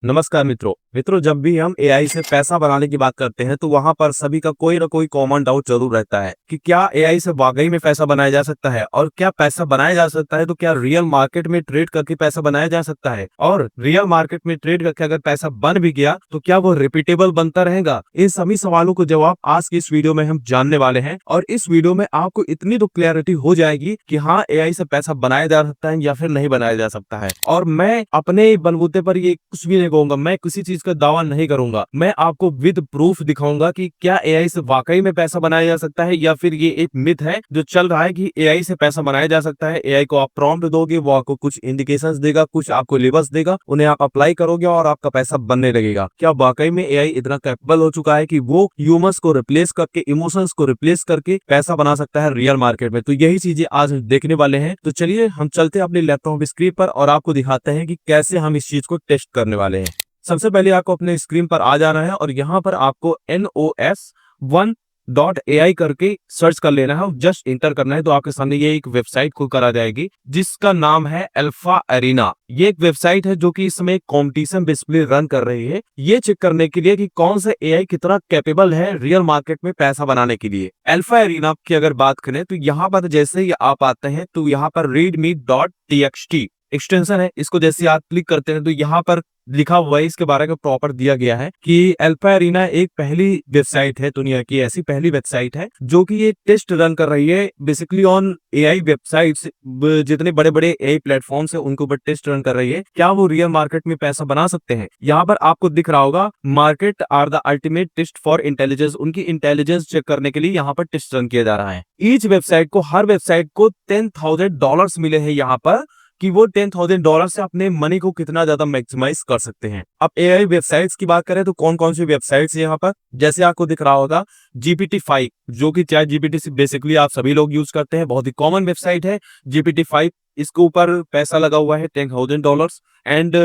नमस्कार मित्रों जब भी हम एआई से पैसा बनाने की बात करते हैं तो वहां पर सभी का कोई ना कोई कॉमन डाउट जरूर रहता है कि क्या एआई से वाकई में पैसा बनाया जा सकता है, और क्या पैसा बनाया जा सकता है तो क्या रियल मार्केट में ट्रेड करके पैसा बनाया जा सकता है, और रियल मार्केट में ट्रेड करके अगर पैसा बन भी गया तो क्या वो रिपीटेबल बनता रहेगा। इन सभी सवालों को जवाब आज की इस वीडियो में हम जानने वाले हैं, और इस वीडियो में आपको इतनी तो क्लैरिटी हो जाएगी कि हाँ, एआई से पैसा बनाया जा सकता है या फिर नहीं बनाया जा सकता है। और मैं अपने बलबूते पर ये कुछ भी नहीं कहूंगा, मैं किसी चीज का दावा नहीं करूंगा, मैं आपको विद प्रूफ दिखाऊंगा कि क्या एआई से वाकई में पैसा बनाया जा सकता है या फिर ये एक मिथ है जो चल रहा है कि एआई से पैसा बनाया जा सकता है। एआई को आप प्रॉम्प्ट दोगे, वो आपको कुछ इंडिकेशंस देगा, कुछ आपको लेबल्स देगा, उन्हें आप अप्लाई करोगे और आपका पैसा बनने लगेगा। क्या वाकई में एआई इतना कैपेबल हो चुका है कि वो ह्यूमंस को रिप्लेस करके, इमोशंस को रिप्लेस करके पैसा बना सकता है रियल मार्केट में? तो यही चीजें आज देखने वाले हैं। तो चलिए हम चलते हैं अपने लैपटॉप स्क्रीन पर और आपको दिखाते हैं कि कैसे हम इस चीज को टेस्ट करने वाले हैं। सबसे पहले आपको अपने स्क्रीन पर आ जाना है और यहाँ पर आपको NOS1.ai करके सर्च कर लेना है, जस्ट इंटर करना है तो आपके सामने ये एक वेबसाइट खुलकर आ जाएगी जिसका नाम है अल्फा एरिना। ये एक वेबसाइट है जो कि इसमें कंपटीशन बेसिकली रन कर रही है, ये चेक करने के लिए कि कौन सा एआई कितना कैपेबल है रियल मार्केट में पैसा बनाने के लिए। अल्फा एरिना की अगर बात करें तो यहाँ पर जैसे ही आप आते हैं तो यहाँ पर readme.txt एक्सटेंशन है, इसको जैसे आप क्लिक करते हैं तो यहाँ पर लिखा हुआ है, इसके बारे में प्रॉपर दिया गया है कि अल्फा एरिना एक पहली वेबसाइट है, दुनिया की ऐसी पहली वेबसाइट है जो कि ये टेस्ट रन कर रही है बेसिकली ऑन एआई वेबसाइट्स। जितने बड़े बड़े एआई प्लेटफॉर्म्स है उनके ऊपर टेस्ट रन कर रही है, क्या वो रियल मार्केट में पैसा बना सकते हैं। यहाँ पर आपको दिख रहा होगा market are the ultimate test for intelligence, उनकी इंटेलिजेंस चेक करने के लिए यहाँ पर टेस्ट रन किया जा रहा है। ईच वेबसाइट को, हर वेबसाइट को $10,000 मिले हैं यहाँ पर कि वो $10,000 से अपने मनी को कितना ज्यादा मैक्सिमाइज कर सकते हैं। अब एआई वेबसाइट्स की बात करें तो कौन कौन सी वेबसाइट्स यहाँ पर, जैसे आपको दिख रहा होगा GPT-5 जो कि चैट जीपीटी से बेसिकली आप सभी लोग यूज करते हैं, बहुत ही कॉमन वेबसाइट है GPT-5। इसके ऊपर पैसा लगा हुआ है $10,000। एंड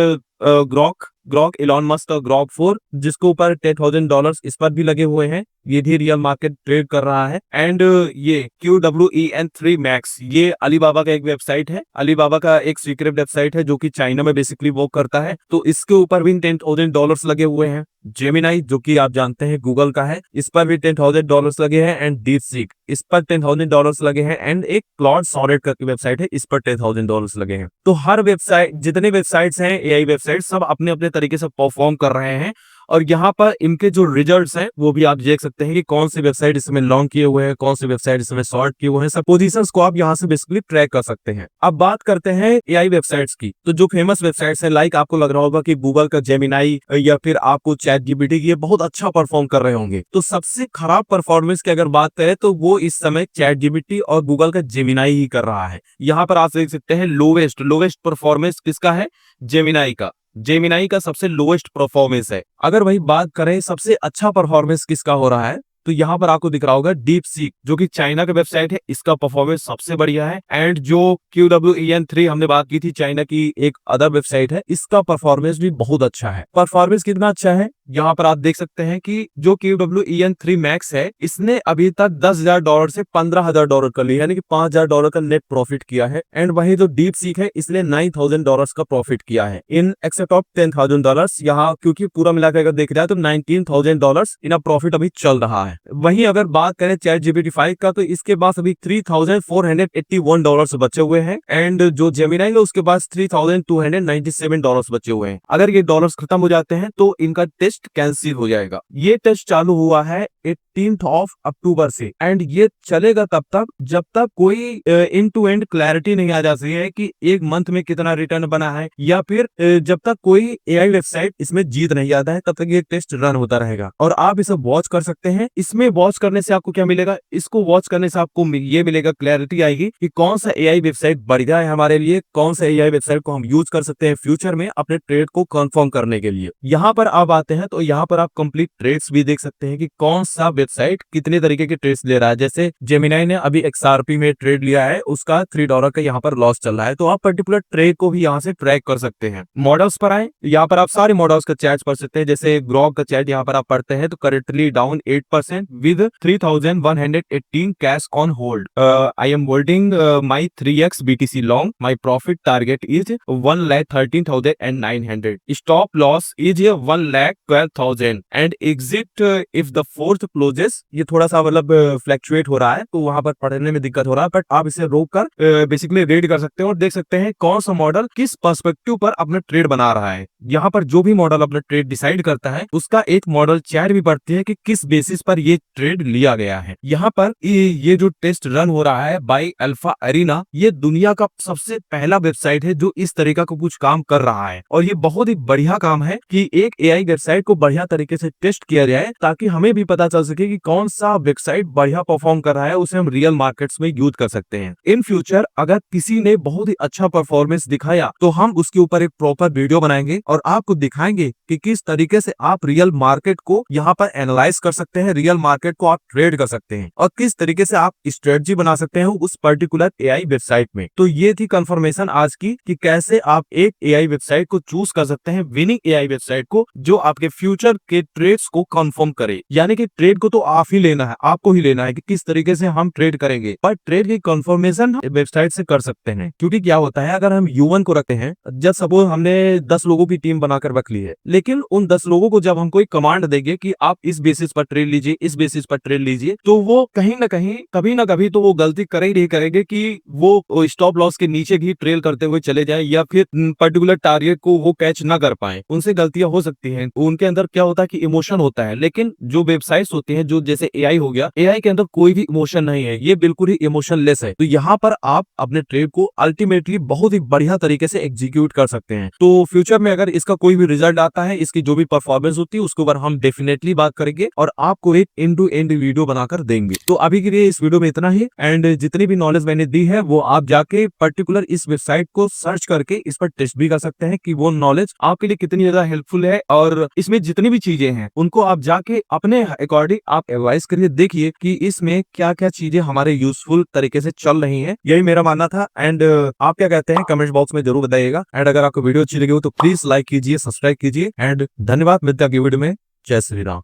ग्रॉक इलॉन मस्क का ग्रॉक 4 जिसके ऊपर $10,000 इस पर भी लगे हुए हैं, ये भी रियल मार्केट ट्रेड कर रहा है। एंड ये QWEN3 मैक्स, ये अलीबाबा का एक वेबसाइट है, अलीबाबा का एक सीक्रेट वेबसाइट है जो कि चाइना में बेसिकली वो करता है, तो इसके ऊपर भी $10,000 लगे हुए हैं। जेमिनाई जो कि आप जानते हैं गूगल का है, इस पर भी $10,000 लगे हैं। एंड डीपसीक, इस पर $10,000 लगे हैं। एंड एक क्लाउड सोनेट करके वेबसाइट है, इस पर $10,000 लगे हैं। तो हर वेबसाइट, जितने वेबसाइट्स हैं एआई वेबसाइट, सब अपने अपने तरीके से परफॉर्म कर रहे हैं। और यहाँ पर इनके जो रिजल्ट्स हैं वो भी आप देख सकते हैं कि कौन सी वेबसाइट इसमें लॉन्ग किए हुए हैं, कौन सी वेबसाइट इसमें शॉर्ट किए हुए हैं, सब पोजीशंस को आप यहाँ से बेसिकली ट्रैक कर सकते हैं। अब बात करते हैं एआई वेबसाइट्स की, तो जो फेमस वेबसाइट्स हैं, लाइक आपको लग रहा होगा कि गूगल का जेमिनाई या फिर आपको चैट जीपीटी, ये बहुत अच्छा परफॉर्म कर रहे होंगे। तो सबसे खराब परफॉर्मेंस की अगर बात करें तो वो इस समय चैट जीपीटी और गूगल का जेमिनाई ही कर रहा है। यहाँ पर आप देख सकते हैं लोवेस्ट परफॉर्मेंस किसका है, जेमिनाई का। जेमिनाई का सबसे लोएस्ट परफॉर्मेंस है। अगर वही बात करें सबसे अच्छा परफॉर्मेंस किसका हो रहा है, तो यहाँ पर आपको दिख रहा होगा डीपसीक जो कि चाइना का वेबसाइट है, इसका परफॉर्मेंस सबसे बढ़िया है। एंड जो QWEN3 हमने बात की थी, चाइना की एक अदर वेबसाइट है, इसका परफॉर्मेंस भी बहुत अच्छा है। परफॉर्मेंस कितना अच्छा है, यहाँ पर आप देख सकते हैं कि जो QWEN3 मैक्स है, इसने अभी तक $10,000 से $15,000 कर लिया, यानी कि $5,000 का नेट प्रॉफिट किया है। एंड वही जो डीपसीक है, इसने $9,000 का प्रॉफिट किया है इन एक्सेप्ट ऑफ $10,000 यहाँ, क्योंकि पूरा मिलाकर अगर देख जाए तो $19,000 इन प्रॉफिट अभी चल रहा है। वहीं अगर बात करें चैट GPT-5 का, तो इसके पास अभी $3,481 बचे हुए हैं। एंड जो जेमिनाई है उसके पास $3,297 बचे हुए हैं। अगर ये डॉलर्स खत्म हो जाते हैं तो इनका टेस्ट कैंसिल हो जाएगा। ये टेस्ट चालू हुआ है 18 अक्टूबर से, एंड ये चलेगा तब तक जब तक कोई एंड टू एंड क्लैरिटी नहीं आ जाती है कि एक मंथ में कितना रिटर्न बना है, या फिर जब तक कोई एआई वेबसाइट इसमें जीत नहीं आता है, तब तक ये टेस्ट रन होता रहेगा। और आप इसे वॉच कर सकते हैं। इसमें वॉच करने से आपको क्या मिलेगा, इसको वॉच करने से आपको ये मिलेगा, क्लैरिटी आएगी कि कौन सा एआई वेबसाइट बढ़िया है हमारे लिए, कौन सा एआई वेबसाइट को हम यूज कर सकते हैं फ्यूचर में अपने ट्रेड को कंफर्म करने के लिए। यहाँ पर आप आते हैं तो यहाँ पर आप कंप्लीट ट्रेड्स भी देख सकते हैं कि कौन सा वेबसाइट कितने तरीके के ट्रेड्स ले रहा है। जैसे जेमिनाई ने अभी XRP में ट्रेड लिया है, उसका $3 का यहाँ पर लॉस चल रहा है, तो आप पर्टिकुलर ट्रेड को भी यहाँ से ट्रैक कर सकते हैं। मॉडल्स पर आए, यहाँ पर आप सारे मॉडल्स का चैट पढ़ सकते हैं। जैसे ग्रॉक का चैट यहाँ पर आप पढ़ते हैं तो currently down 8%, 30% with 3118 cash on hold. I am holding my 3x BTC long. My profit target is 1,13,900. Stop loss is 1,12,000 and exit if the fourth closes. ये थोड़ा सा मतलब फ्लैक्चुएट हो रहा है, तो वहां पर पढ़ने में दिक्कत हो रहा है, बट आप इसे रोक कर बेसिकली रीड कर सकते हैं और देख सकते हैं कौन सा मॉडल किस पर्सपेक्टिव पर अपना ट्रेड बना रहा है। यहाँ पर जो भी मॉडल अपना ट्रेड डिसाइड करता है उसका एक मॉडल चैट भी पढ़ती है कि किस बेसिस पर ये ट्रेड लिया गया है। यहाँ पर ये जो टेस्ट रन हो रहा है बाय अल्फा अरीना, ये दुनिया का सबसे पहला वेबसाइट है जो इस तरीका का कुछ काम कर रहा है और ये बहुत ही बढ़िया काम है कि एक एआई वेबसाइट को बढ़िया तरीके से टेस्ट किया जाए ताकि हमें भी पता चल सके कि कौन सा वेबसाइट बढ़िया परफॉर्म कर रहा है, उसे हम रियल मार्केट्स में यूज कर सकते हैं। इन फ्यूचर अगर किसी ने बहुत ही अच्छा परफॉर्मेंस दिखाया तो हम उसके ऊपर एक प्रॉपर वीडियो बनाएंगे और आपको दिखाएंगे कि किस तरीके से आप रियल मार्केट को यहाँ पर एनालाइज कर सकते हैं, रियल मार्केट को आप ट्रेड कर सकते हैं और किस तरीके से आप स्ट्रेटजी बना सकते हैं उस पर्टिकुलर एआई वेबसाइट में। तो ये थी कंफर्मेशन आज की कि कैसे आप एक एआई वेबसाइट को चूज कर सकते हैं, विनिंग एआई वेबसाइट को, जो आपके फ्यूचर के ट्रेड्स को कंफर्म करे। यानी कि ट्रेड को तो आप ही लेना है, आपको ही लेना है कि किस तरीके से हम ट्रेड करेंगे, पर ट्रेड की कंफर्मेशन वेबसाइट से कर सकते हैं। क्योंकि क्या होता है, अगर हम ह्यूमन को रखते हैं, जब सपोज हमने 10 लोगों की टीम बनाकर रख ली है, लेकिन उन 10 लोगों को जब हम कोई कमांड देंगे कि आप इस बेसिस पर ट्रेड लीजिए, इस बेसिस पर ट्रेड लीजिए, तो वो कहीं ना कहीं कभी ना कभी तो वो गलती करेंगे कि वो स्टॉप लॉस के नीचे भी ट्रेल करते हुए चले जाए या फिर पर्टिकुलर टारगेट को वो कैच ना कर पाए। उनसे गलतियां हो सकती हैं, उनके अंदर क्या होता है कि इमोशन होता है, लेकिन जो वेबसाइट्स होती हैं, जो जैसे एआई हो गया, एआई के अंदर कोई भी इमोशन नहीं है, ये बिल्कुल ही इमोशनलेस है। तो यहाँ पर आप अपने ट्रेड को अल्टीमेटली बहुत ही बढ़िया तरीके से एग्जीक्यूट कर सकते हैं। तो फ्यूचर में अगर इसका कोई भी रिजल्ट आता है, इसकी जो भी परफॉर्मेंस होती है उसके ऊपर हम डेफिनेटली बात करेंगे और आपको एक एंड टू एंड वीडियो बनाकर देंगे। तो अभी के लिए इस वीडियो में इतना ही, एंड जितनी भी नॉलेज मैंने दी है वो आप जाके पर्टिकुलर इस वेबसाइट को सर्च करके इस पर टेस्ट भी कर सकते हैं कि वो नॉलेज आपके लिए कितनी ज्यादा हेल्पफुल है, और इसमें जितनी भी चीजें हैं उनको आप जाके अपने अकॉर्डिंग आप एडवाइस करिए, देखिए कि इसमें क्या क्या चीजें हमारे यूजफुल तरीके से चल रही हैं। यही मेरा मानना था, एंड आप क्या कहते हैं कमेंट बॉक्स में जरूर बताइएगा। एंड अगर आपको वीडियो अच्छी लगी हो तो प्लीज लाइक कीजिए, सब्सक्राइब कीजिए, एंड धन्यवाद। मिलते हैं अगली वीडियो में। जय श्री राम।